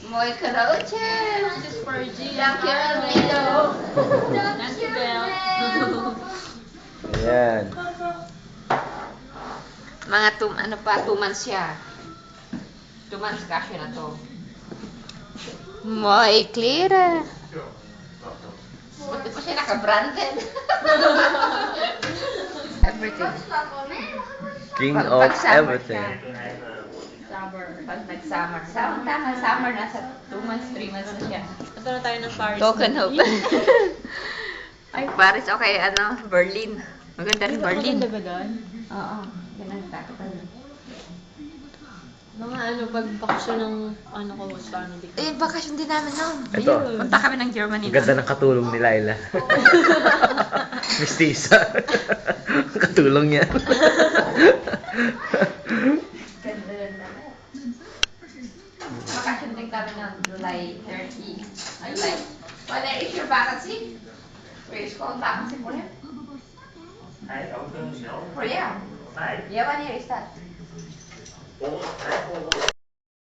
Muy karaoke. This is for G. Thank you, Ramiro. Thank you, Belle. Ayan. Mga 2 months siya. 2 months kasya na to. Muy clear. Buti pa siya naka-branded. Everything. King Pag- of pag summer everything. siya. Summer. Pag nag-summer. Tama, summer. Nasa 2 months, 3 months na siya. Ito na tayo ng Paris. Token hope. movie. Ay, Paris, okay, Berlin. Maganda rin Berlin. Maganda ba doon? Oo, ganun takot. Mga pag bakasyon ng ko, saan hindi ko. Eh, bakasyon din namin noon. Ito. Punta kami ng Germany. Ang ganda ng katulong ni Laila. Mistisa. Katulong niya. Ganda rin namin. Bakasyon din kami ng July 30. Ay, like, when is your vacancy? Where is called vacancy for him? For you? Yeah, when year is that?